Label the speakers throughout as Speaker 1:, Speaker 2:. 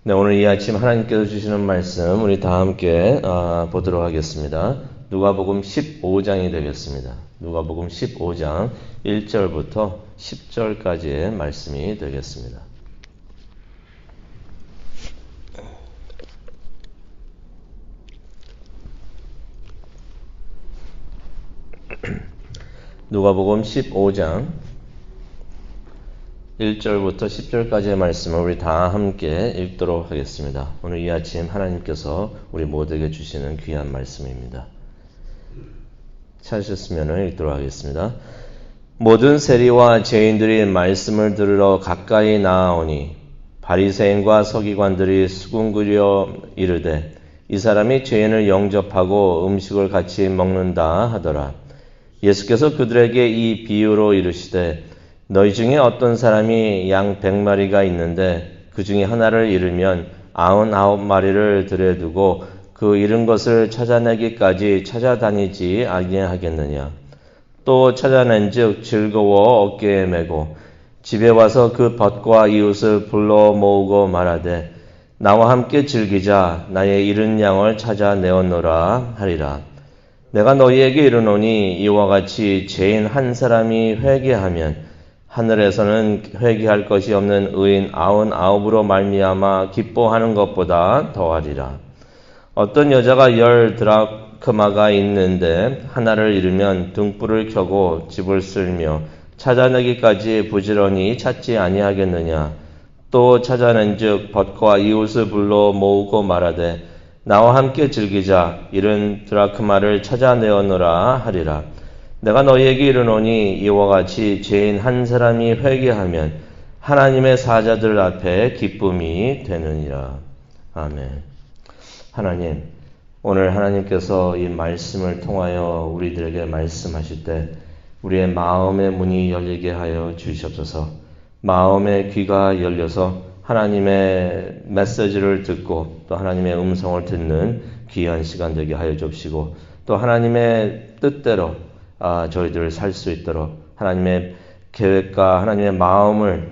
Speaker 1: 네, 오늘 이 아침 하나님께서 주시는 말씀 우리 다 함께 보도록 하겠습니다. 누가복음 15장이 되겠습니다. 누가복음 15장 1절부터 10절까지의 말씀이 되겠습니다. 누가복음 15장 1절부터 10절까지의 말씀을 우리 다 함께 읽도록 하겠습니다. 오늘 이 아침 하나님께서 우리 모두에게 주시는 귀한 말씀입니다. 찾으셨으면 읽도록 하겠습니다. 모든 세리와 죄인들이 말씀을 들으러 가까이 나아오니 바리새인과 서기관들이 수군거려 이르되 이 사람이 죄인을 영접하고 음식을 같이 먹는다 하더라. 예수께서 그들에게 이 비유로 이르시되 너희 중에 어떤 사람이 양 100마리가 있는데 그 중에 하나를 잃으면 99마리를 들여두고 그 잃은 것을 찾아내기까지 찾아다니지 아니하겠느냐. 또 찾아낸즉 즐거워 어깨에 메고 집에 와서 그 벗과 이웃을 불러 모으고 말하되 나와 함께 즐기자. 나의 잃은 양을 찾아내었노라 하리라. 내가 너희에게 이르노니 이와 같이 죄인 한 사람이 회개하면 하늘에서는 회개할 것이 없는 의인 99으로 말미암아 기뻐하는 것보다 더하리라. 어떤 여자가 10 드라크마가 있는데 하나를 잃으면 등불을 켜고 집을 쓸며 찾아내기까지 부지런히 찾지 아니하겠느냐. 또 찾아낸즉 벗과 이웃을 불러 모으고 말하되 나와 함께 즐기자. 잃은 드라크마를 찾아내었노라 하리라. 내가 너희에게 이르노니 이와 같이 죄인 한 사람이 회개하면 하나님의 사자들 앞에 기쁨이 되느니라. 아멘. 하나님, 오늘 하나님께서 이 말씀을 통하여 우리들에게 말씀하실 때 우리의 마음의 문이 열리게 하여 주시옵소서. 마음의 귀가 열려서 하나님의 메시지를 듣고 또 하나님의 음성을 듣는 귀한 시간 되게 하여 주시고 또 하나님의 뜻대로 저희들 살 수 있도록 하나님의 계획과 하나님의 마음을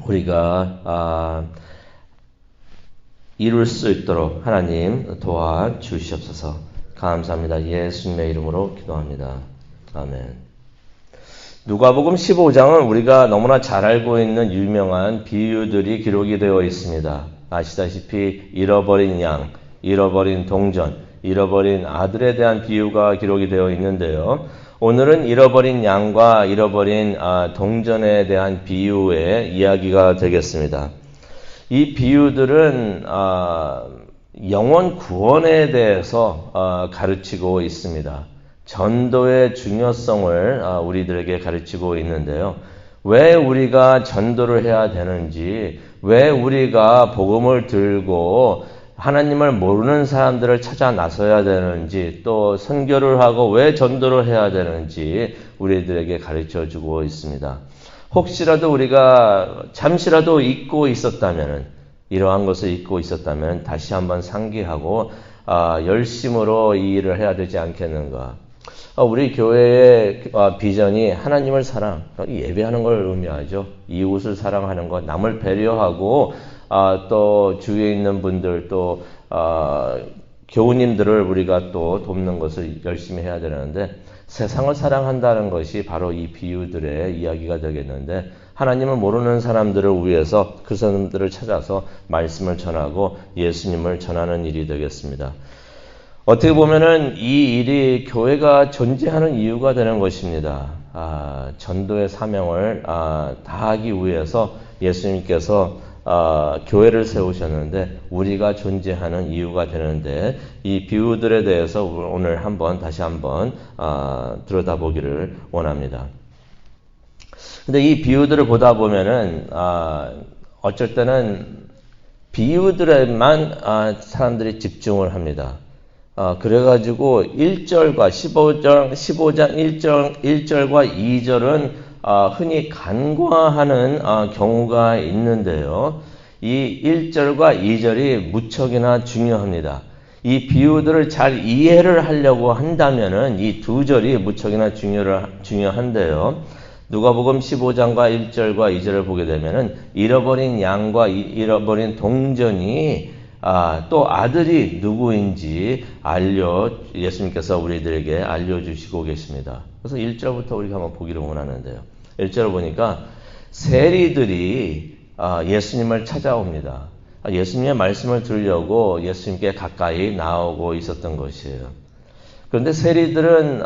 Speaker 1: 우리가 이룰 수 있도록 하나님 도와주시옵소서. 감사합니다. 예수님의 이름으로 기도합니다. 아멘. 누가복음 15장은 우리가 너무나 잘 알고 있는 유명한 비유들이 기록이 되어 있습니다. 아시다시피 잃어버린 양, 잃어버린 동전, 잃어버린 아들에 대한 비유가 기록이 되어 있는데요. 오늘은 잃어버린 양과 잃어버린 동전에 대한 비유의 이야기가 되겠습니다. 이 비유들은 영혼 구원에 대해서 가르치고 있습니다. 전도의 중요성을 우리들에게 가르치고 있는데요. 왜 우리가 전도를 해야 되는지, 왜 우리가 복음을 들고 하나님을 모르는 사람들을 찾아 나서야 되는지, 또 선교를 하고 왜 전도를 해야 되는지 우리들에게 가르쳐주고 있습니다. 혹시라도 우리가 잠시라도 잊고 있었다면, 이러한 것을 잊고 있었다면 다시 한번 상기하고 열심으로 이 일을 해야 되지 않겠는가. 우리 교회의 비전이 하나님을 사랑, 예배하는 걸 의미하죠. 이웃을 사랑하는 것, 남을 배려하고 또 주위에 있는 분들, 또 교우님들을 우리가 또 돕는 것을 열심히 해야 되는데 세상을 사랑한다는 것이 바로 이 비유들의 이야기가 되겠는데 하나님을 모르는 사람들을 위해서 그 사람들을 찾아서 말씀을 전하고 예수님을 전하는 일이 되겠습니다. 어떻게 보면은 이 일이 교회가 존재하는 이유가 되는 것입니다. 전도의 사명을 다하기 위해서 예수님께서 교회를 세우셨는데 우리가 존재하는 이유가 되는데 이 비유들에 대해서 오늘 다시 한번 들여다보기를 원합니다. 근데 이 비유들을 보다 보면은 어쩔 때는 비유들에만 사람들이 집중을 합니다. 그래가지고 1절과 15장 1절과 2절은 흔히 간과하는 경우가 있는데요. 이 1절과 2절이 무척이나 중요합니다. 이 비유들을 잘 이해를 하려고 한다면은 이 두 절이 무척이나 중요한데요. 누가복음 15장과 1절과 2절을 보게 되면은 잃어버린 양과 잃어버린 동전이 또 아들이 누구인지 예수님께서 우리들에게 알려주시고 계십니다. 그래서 1절부터 우리가 한번 보기를 원하는데요. 1절을 보니까 세리들이 예수님을 찾아옵니다. 예수님의 말씀을 들으려고 예수님께 가까이 나오고 있었던 것이에요. 그런데 세리들은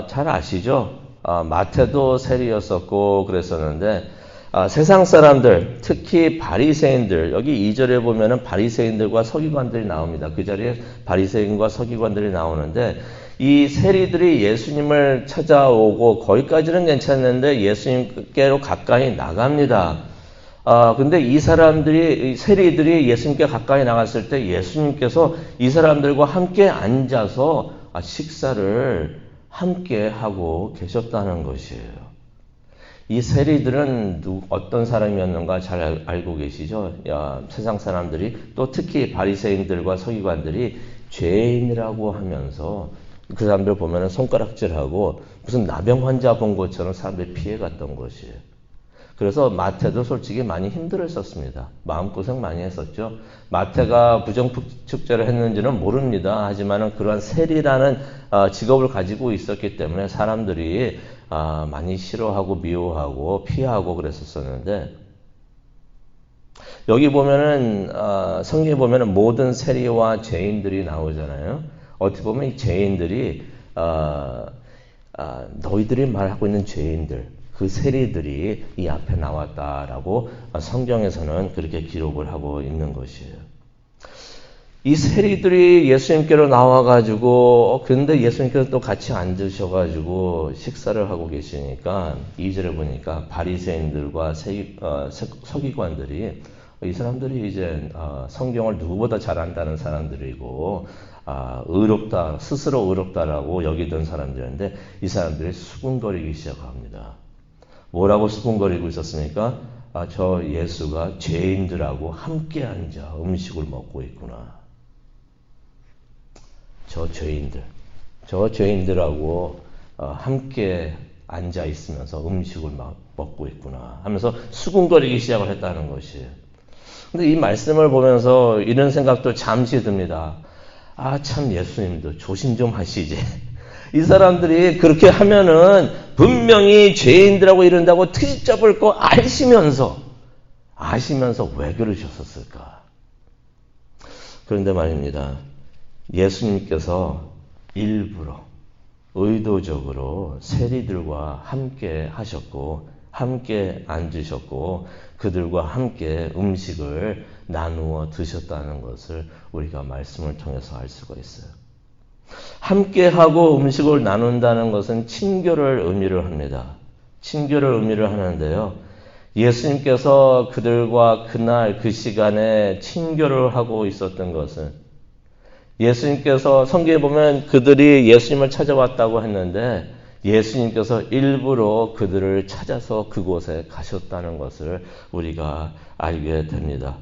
Speaker 1: 잘 아시죠? 마태도 세리였었고 그랬었는데 세상 사람들, 특히 바리새인들, 여기 2절에 보면은 바리새인들과 서기관들이 나옵니다. 그 자리에 바리새인과 서기관들이 나오는데 이 세리들이 예수님을 찾아오고 거기까지는 괜찮는데 예수님께로 가까이 나갑니다. 근데 이 세리들이 예수님께 가까이 나갔을 때 예수님께서 이 사람들과 함께 앉아서 식사를 함께 하고 계셨다는 것이에요. 이 세리들은 어떤 사람이었는가 잘 알고 계시죠? 세상 사람들이 또 특히 바리새인들과 서기관들이 죄인이라고 하면서 그 사람들 보면은 손가락질하고 무슨 나병 환자 본 것처럼 사람들이 피해갔던 것이에요. 그래서 마태도 솔직히 많이 힘들었었습니다. 마음고생 많이 했었죠. 마태가 부정축제를 했는지는 모릅니다. 하지만은 그러한 세리라는 직업을 가지고 있었기 때문에 사람들이 많이 싫어하고 미워하고 피하고 그랬었었는데 여기 보면은 성경에 보면은 모든 세리와 죄인들이 나오잖아요. 어떻게 보면 이 죄인들이 너희들이 말하고 있는 죄인들 그 세리들이 이 앞에 나왔다라고 성경에서는 그렇게 기록을 하고 있는 것이에요. 이 세리들이 예수님께로 나와가지고 그런데 예수님께서 또 같이 앉으셔가지고 식사를 하고 계시니까 2절에 보니까 바리새인들과 서기관들이 이 사람들이 이제 성경을 누구보다 잘 안다는 사람들이고 의롭다 스스로 의롭다라고 여기던 사람들인데 이 사람들이 수군거리기 시작합니다. 뭐라고 수군거리고 있었습니까? 저 예수가 죄인들하고 함께 앉아 음식을 먹고 있구나. 저 죄인들하고 함께 앉아 있으면서 음식을 먹고 있구나 하면서 수군거리기 시작을 했다는 것이에요. 근데 이 말씀을 보면서 이런 생각도 잠시 듭니다. 참 예수님도 조심 좀 하시지. 이 사람들이 그렇게 하면은 분명히 죄인들하고 이런다고 트집잡을 거 아시면서 왜 그러셨을까? 그런데 말입니다. 예수님께서 일부러 의도적으로 세리들과 함께 하셨고 함께 앉으셨고 그들과 함께 음식을 나누어 드셨다는 것을 우리가 말씀을 통해서 알 수가 있어요. 함께하고 음식을 나눈다는 것은 친교를 의미를 합니다. 친교를 의미를 하는데요. 예수님께서 그들과 그날 그 시간에 친교를 하고 있었던 것은 예수님께서 성경에 보면 그들이 예수님을 찾아왔다고 했는데 예수님께서 일부러 그들을 찾아서 그곳에 가셨다는 것을 우리가 알게 됩니다.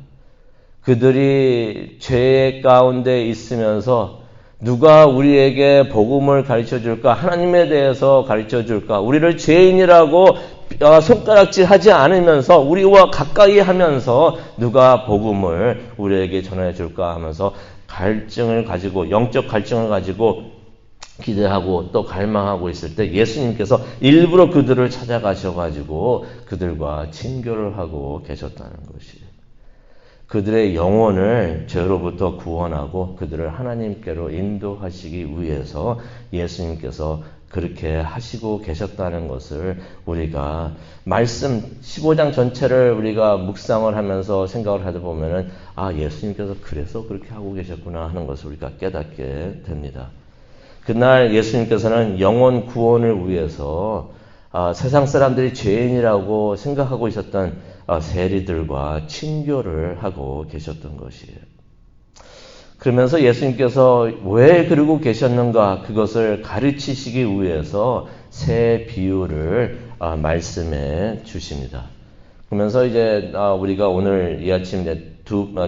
Speaker 1: 그들이 죄 가운데 있으면서 누가 우리에게 복음을 가르쳐줄까? 하나님에 대해서 가르쳐줄까? 우리를 죄인이라고 손가락질하지 않으면서 우리와 가까이 하면서 누가 복음을 우리에게 전해줄까 하면서 갈증을 가지고 영적 갈증을 가지고 기대하고 또 갈망하고 있을 때 예수님께서 일부러 그들을 찾아가셔가지고 그들과 친교를 하고 계셨다는 것이에요. 그들의 영혼을 죄로부터 구원하고 그들을 하나님께로 인도하시기 위해서 예수님께서 그렇게 하시고 계셨다는 것을 우리가 말씀 15장 전체를 우리가 묵상을 하면서 생각을 하다 보면은 예수님께서 그래서 그렇게 하고 계셨구나 하는 것을 우리가 깨닫게 됩니다. 그날 예수님께서는 영혼 구원을 위해서 세상 사람들이 죄인이라고 생각하고 있었던 세리들과 친교를 하고 계셨던 것이에요. 그러면서 예수님께서 왜 그러고 계셨는가 그것을 가르치시기 위해서 새 비유를 말씀해 주십니다. 그러면서 이제 우리가 오늘 이 아침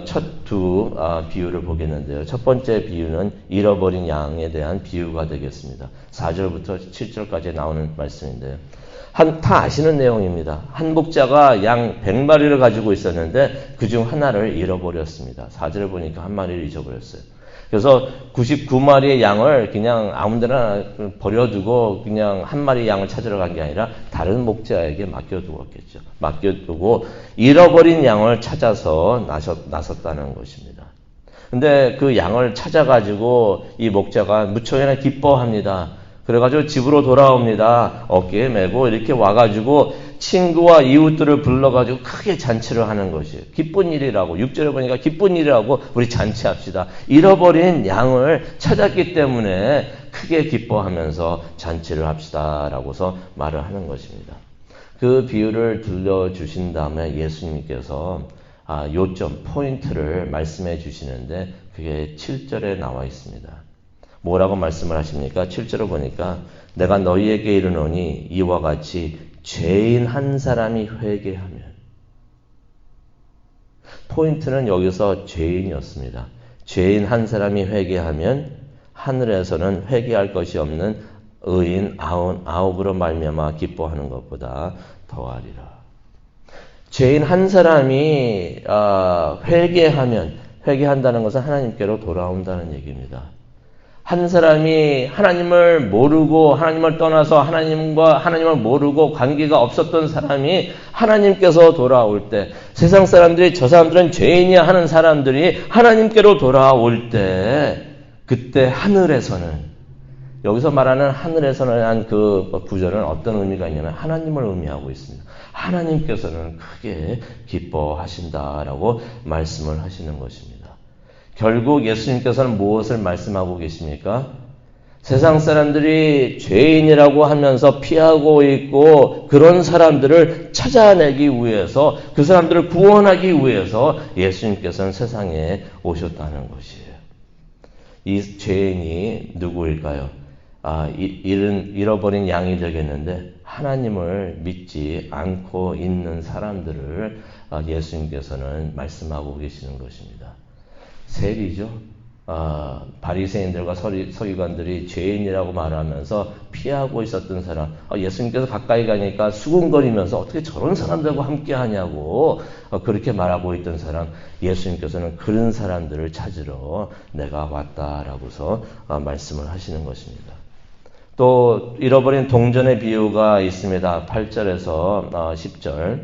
Speaker 1: 첫 두 비유를 보겠는데요. 첫 번째 비유는 잃어버린 양에 대한 비유가 되겠습니다. 4절부터 7절까지 나오는 말씀인데요. 다 아시는 내용입니다. 한 목자가 양 100마리를 가지고 있었는데 그중 하나를 잃어버렸습니다. 4절을 보니까 한 마리를 잊어버렸어요. 그래서 99마리의 양을 그냥 아무 데나 버려두고 그냥 한 마리 양을 찾으러 간 게 아니라 다른 목자에게 맡겨두었겠죠. 맡겨두고 잃어버린 양을 찾아서 나섰다는 것입니다. 근데 그 양을 찾아가지고 이 목자가 무척이나 기뻐합니다. 그래가지고 집으로 돌아옵니다. 어깨에 메고 이렇게 와가지고 친구와 이웃들을 불러가지고 크게 잔치를 하는 것이에요. 기쁜 일이라고. 6절에 보니까 기쁜 일이라고 우리 잔치합시다. 잃어버린 양을 찾았기 때문에 크게 기뻐하면서 잔치를 합시다라고서 말을 하는 것입니다. 그 비유를 들려주신 다음에 예수님께서 요점, 포인트를 말씀해 주시는데 그게 7절에 나와 있습니다. 뭐라고 말씀을 하십니까? 7절을 보니까 내가 너희에게 이르노니 이와 같이 죄인 한 사람이 회개하면, 포인트는 여기서 죄인이었습니다. 죄인 한 사람이 회개하면 하늘에서는 회개할 것이 없는 의인 99으로 말미암아 기뻐하는 것보다 더하리라. 죄인 한 사람이 회개한다는 것은 하나님께로 돌아온다는 얘기입니다. 한 사람이 하나님을 모르고 하나님을 떠나서 하나님을 모르고 관계가 없었던 사람이 하나님께서 돌아올 때, 세상 사람들이 저 사람들은 죄인이야 하는 사람들이 하나님께로 돌아올 때, 그때 하늘에서는, 여기서 말하는 하늘에서는 그 구절은 어떤 의미가 있냐면 하나님을 의미하고 있습니다. 하나님께서는 크게 기뻐하신다라고 말씀을 하시는 것입니다. 결국 예수님께서는 무엇을 말씀하고 계십니까? 세상 사람들이 죄인이라고 하면서 피하고 있고 그런 사람들을 찾아내기 위해서, 그 사람들을 구원하기 위해서 예수님께서는 세상에 오셨다는 것이에요. 이 죄인이 누구일까요? 잃어버린 양이 되겠는데 하나님을 믿지 않고 있는 사람들을 예수님께서는 말씀하고 계시는 것입니다. 세리죠. 바리새인들과 서기관들이 죄인이라고 말하면서 피하고 있었던 사람, 예수님께서 가까이 가니까 수군거리면서 어떻게 저런 사람들과 함께 하냐고 그렇게 말하고 있던 사람, 예수님께서는 그런 사람들을 찾으러 내가 왔다라고서 말씀을 하시는 것입니다. 또 잃어버린 동전의 비유가 있습니다. 8절에서 10절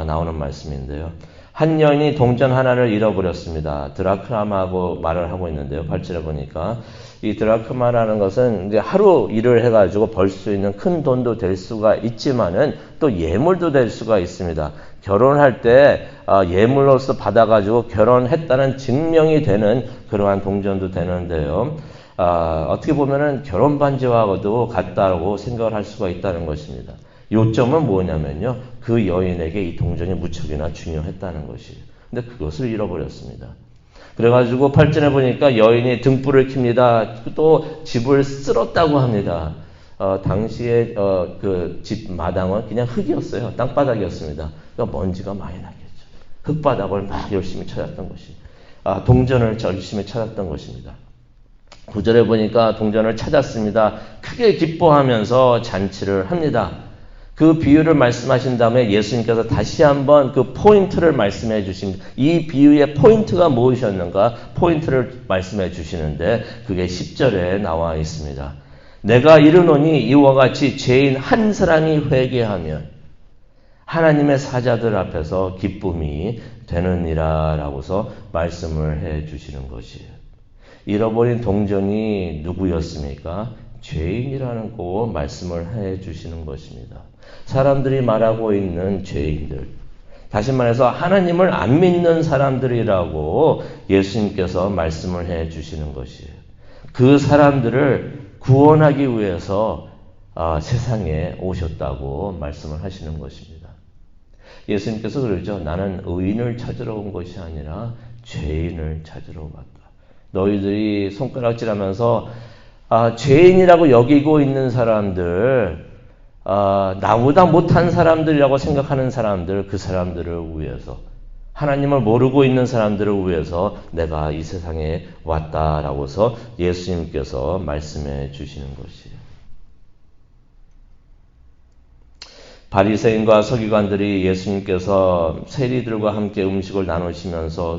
Speaker 1: 나오는 말씀인데요. 한 여인이 동전 하나를 잃어버렸습니다. 드라크마하고 말을 하고 있는데요. 8절에 보니까 이 드라크마라는 것은 이제 하루 일을 해가지고 벌 수 있는 큰 돈도 될 수가 있지만은 또 예물도 될 수가 있습니다. 결혼할 때 예물로서 받아가지고 결혼했다는 증명이 되는 그러한 동전도 되는데요. 어떻게 보면은 결혼 반지와도 같다고 생각을 할 수가 있다는 것입니다. 요점은 뭐냐면요, 그 여인에게 이 동전이 무척이나 중요했다는 것이에요. 근데 그것을 잃어버렸습니다. 그래가지고 8절에 보니까 여인이 등불을 켭니다. 또 집을 쓸었다고 합니다. 당시에 그 집 마당은 그냥 흙이었어요. 땅바닥이었습니다. 그러니까 먼지가 많이 나겠죠. 흙바닥을 막 열심히 찾았던 것이, 동전을 열심히 찾았던 것입니다. 9절에 보니까 동전을 찾았습니다. 크게 기뻐하면서 잔치를 합니다. 그 비유를 말씀하신 다음에 예수님께서 다시 한번 그 포인트를 말씀해 주십니다. 이 비유의 포인트가 무엇이었는가? 포인트를 말씀해 주시는데 그게 10절에 나와 있습니다. 내가 이르노니 이와 같이 죄인 한 사람이 회개하면 하나님의 사자들 앞에서 기쁨이 되느니라 라고서 말씀을 해 주시는 것이에요. 잃어버린 동전이 누구였습니까? 죄인이라는 거 말씀을 해 주시는 것입니다. 사람들이 말하고 있는 죄인들, 다시 말해서 하나님을 안 믿는 사람들이라고 예수님께서 말씀을 해 주시는 것이에요. 그 사람들을 구원하기 위해서 세상에 오셨다고 말씀을 하시는 것입니다. 예수님께서 그러죠. 나는 의인을 찾으러 온 것이 아니라 죄인을 찾으러 왔다. 너희들이 손가락질하면서 죄인이라고 여기고 있는 사람들, 나보다 못한 사람들이라고 생각하는 사람들, 그 사람들을 위해서, 하나님을 모르고 있는 사람들을 위해서 내가 이 세상에 왔다라고서 예수님께서 말씀해 주시는 것이에요. 바리새인과 서기관들이 예수님께서 세리들과 함께 음식을 나누시면서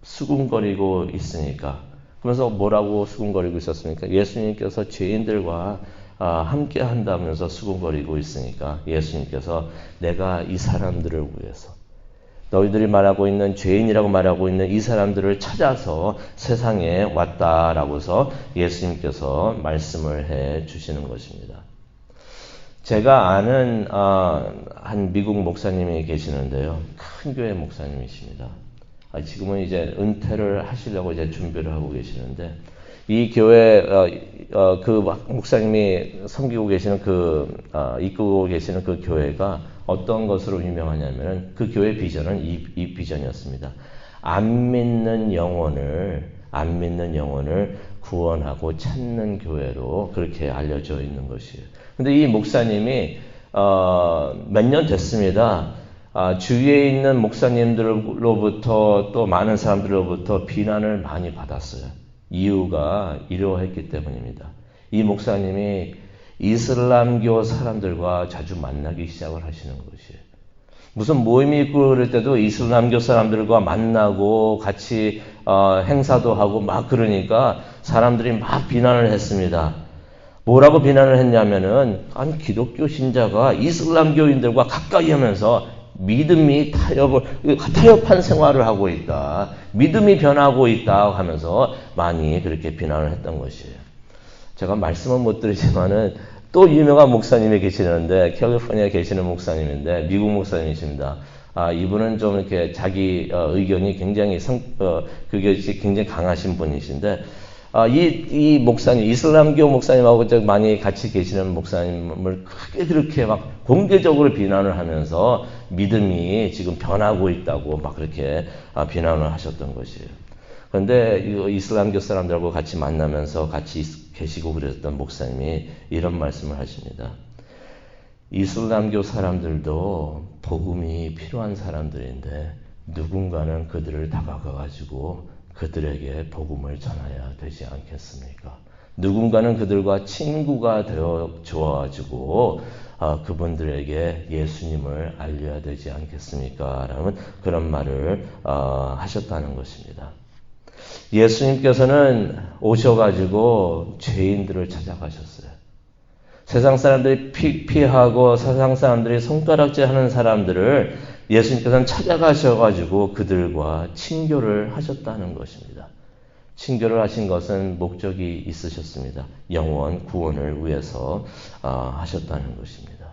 Speaker 1: 수군거리고 있으니까, 그러면서 뭐라고 수군거리고 있었습니까? 예수님께서 죄인들과 함께 한다면서 수군거리고 있으니까 예수님께서 내가 이 사람들을 위해서, 너희들이 말하고 있는 죄인이라고 말하고 있는 이 사람들을 찾아서 세상에 왔다라고서 예수님께서 말씀을 해 주시는 것입니다. 제가 아는 한 미국 목사님이 계시는데요. 큰 교회 목사님이십니다. 지금은 이제 은퇴를 하시려고 이제 준비를 하고 계시는데, 이 교회 그 목사님이 섬기고 계시는 이끌고 계시는 그 교회가 어떤 것으로 유명하냐면, 그 교회 비전은 이 비전이었습니다. 안 믿는 영혼을 구원하고 찾는 교회로 그렇게 알려져 있는 것이에요. 근데 이 목사님이 몇 년 됐습니다. 주위에 있는 목사님들로부터 또 많은 사람들로부터 비난을 많이 받았어요. 이유가 이러했기 때문입니다. 이 목사님이 이슬람교 사람들과 자주 만나기 시작을 하시는 것이에요. 무슨 모임이 있고 그럴 때도 이슬람교 사람들과 만나고 같이 행사도 하고 막 그러니까 사람들이 막 비난을 했습니다. 뭐라고 비난을 했냐면은, 아니 기독교 신자가 이슬람교인들과 가까이 하면서 믿음이 타협한 생활을 하고 있다. 믿음이 변하고 있다 하면서 많이 그렇게 비난을 했던 것이에요. 제가 말씀은 못 드리지만은 또 유명한 목사님이 계시는데, 캘리포니아에 계시는 목사님인데, 미국 목사님이십니다. 이분은 좀 이렇게 자기 의견이 굉장히 그게 굉장히 강하신 분이신데, 이 목사님, 이슬람교 목사님하고 많이 같이 계시는 목사님을 크게 그렇게 막 공개적으로 비난을 하면서 믿음이 지금 변하고 있다고 막 그렇게 비난을 하셨던 것이에요. 그런데 이슬람교 사람들하고 같이 만나면서 같이 계시고 그랬던 목사님이 이런 말씀을 하십니다. 이슬람교 사람들도 복음이 필요한 사람들인데 누군가는 그들을 다가가가지고 그들에게 복음을 전해야 되지 않겠습니까? 누군가는 그들과 친구가 되어 주어가지고 그분들에게 예수님을 알려야 되지 않겠습니까? 라는 그런 말을 하셨다는 것입니다. 예수님께서는 오셔가지고 죄인들을 찾아가셨어요. 세상 사람들이 피하고 세상 사람들이 손가락질 하는 사람들을 예수님께서는 찾아가셔가지고 그들과 친교를 하셨다는 것입니다. 친교를 하신 것은 목적이 있으셨습니다. 영원 구원을 위해서 하셨다는 것입니다.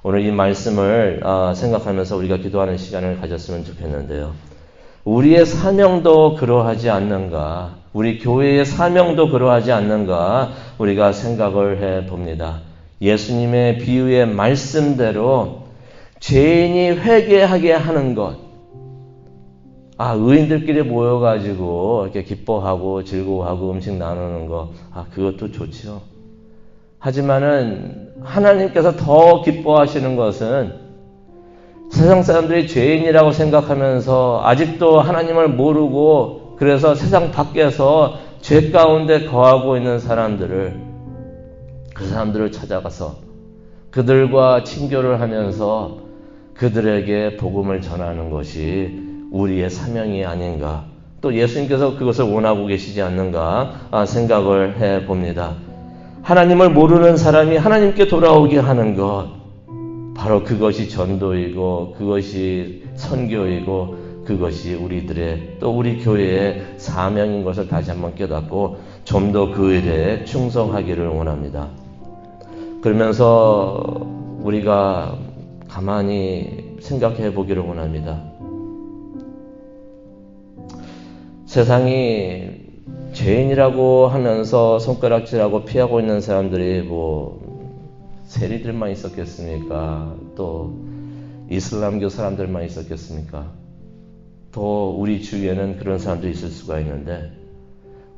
Speaker 1: 오늘 이 말씀을 생각하면서 우리가 기도하는 시간을 가졌으면 좋겠는데요. 우리의 사명도 그러하지 않는가? 우리 교회의 사명도 그러하지 않는가? 우리가 생각을 해 봅니다. 예수님의 비유의 말씀대로 죄인이 회개하게 하는 것. 의인들끼리 모여가지고 이렇게 기뻐하고 즐거워하고 음식 나누는 것. 그것도 좋죠. 하지만은 하나님께서 더 기뻐하시는 것은 세상 사람들이 죄인이라고 생각하면서 아직도 하나님을 모르고 그래서 세상 밖에서 죄 가운데 거하고 있는 사람들을, 그 사람들을 찾아가서 그들과 친교를 하면서 그들에게 복음을 전하는 것이 우리의 사명이 아닌가. 또 예수님께서 그것을 원하고 계시지 않는가 생각을 해 봅니다. 하나님을 모르는 사람이 하나님께 돌아오게 하는 것. 바로 그것이 전도이고 그것이 선교이고 그것이 우리들의 또 우리 교회의 사명인 것을 다시 한번 깨닫고 좀 더 그 일에 충성하기를 원합니다. 그러면서 우리가 가만히 생각해 보기를 원합니다. 세상이 죄인이라고 하면서 손가락질하고 피하고 있는 사람들이 세리들만 있었겠습니까? 또 이슬람교 사람들만 있었겠습니까? 또 우리 주위에는 그런 사람들이 있을 수가 있는데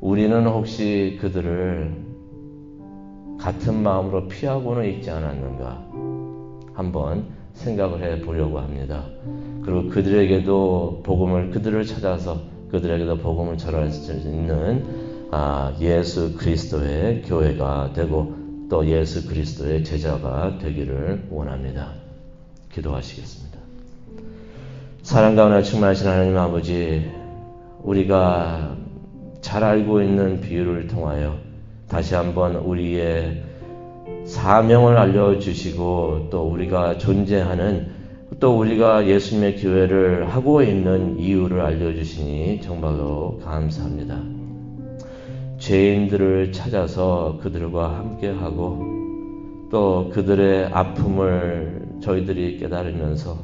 Speaker 1: 우리는 혹시 그들을 같은 마음으로 피하고는 있지 않았는가? 한번 생각을 해 보려고 합니다. 그리고 그들에게도 그들을 찾아서 그들에게도 복음을 전할 수 있는 예수 그리스도의 교회가 되고 또 예수 그리스도의 제자가 되기를 원합니다. 기도하시겠습니다. 사랑과 은혜가 충만하신 하나님 아버지, 우리가 잘 알고 있는 비유를 통하여 다시 한번 우리의 사명을 알려주시고 또 우리가 존재하는 또 우리가 예수님의 교회를 하고 있는 이유를 알려주시니 정말로 감사합니다. 죄인들을 찾아서 그들과 함께하고 또 그들의 아픔을 저희들이 깨달으면서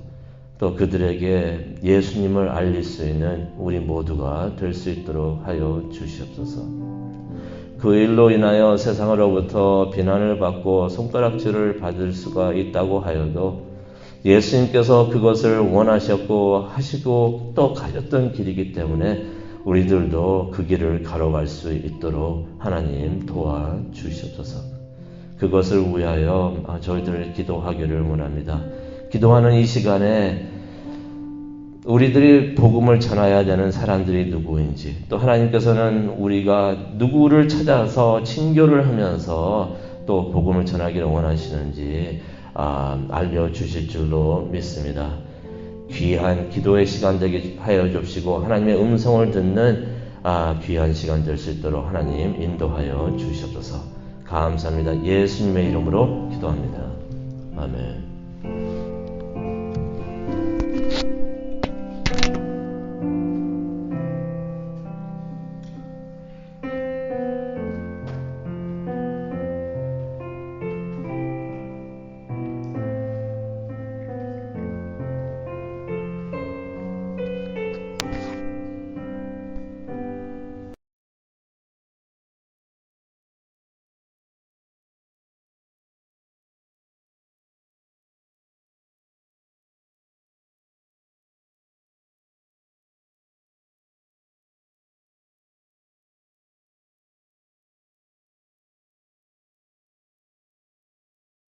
Speaker 1: 또 그들에게 예수님을 알릴 수 있는 우리 모두가 될 수 있도록 하여 주시옵소서. 그 일로 인하여 세상으로부터 비난을 받고 손가락질을 받을 수가 있다고 하여도 예수님께서 그것을 원하셨고 하시고 또 가셨던 길이기 때문에 우리들도 그 길을 걸어갈 수 있도록 하나님 도와주시옵소서. 그것을 위하여 저희들 기도하기를 원합니다. 기도하는 이 시간에 우리들이 복음을 전해야 되는 사람들이 누구인지, 또 하나님께서는 우리가 누구를 찾아서 친교를 하면서 또 복음을 전하기를 원하시는지 알려주실 줄로 믿습니다. 귀한 기도의 시간 되게 하여 주시고 하나님의 음성을 듣는 귀한 시간 될 수 있도록 하나님 인도하여 주시옵소서. 감사합니다. 예수님의 이름으로 기도합니다. 아멘.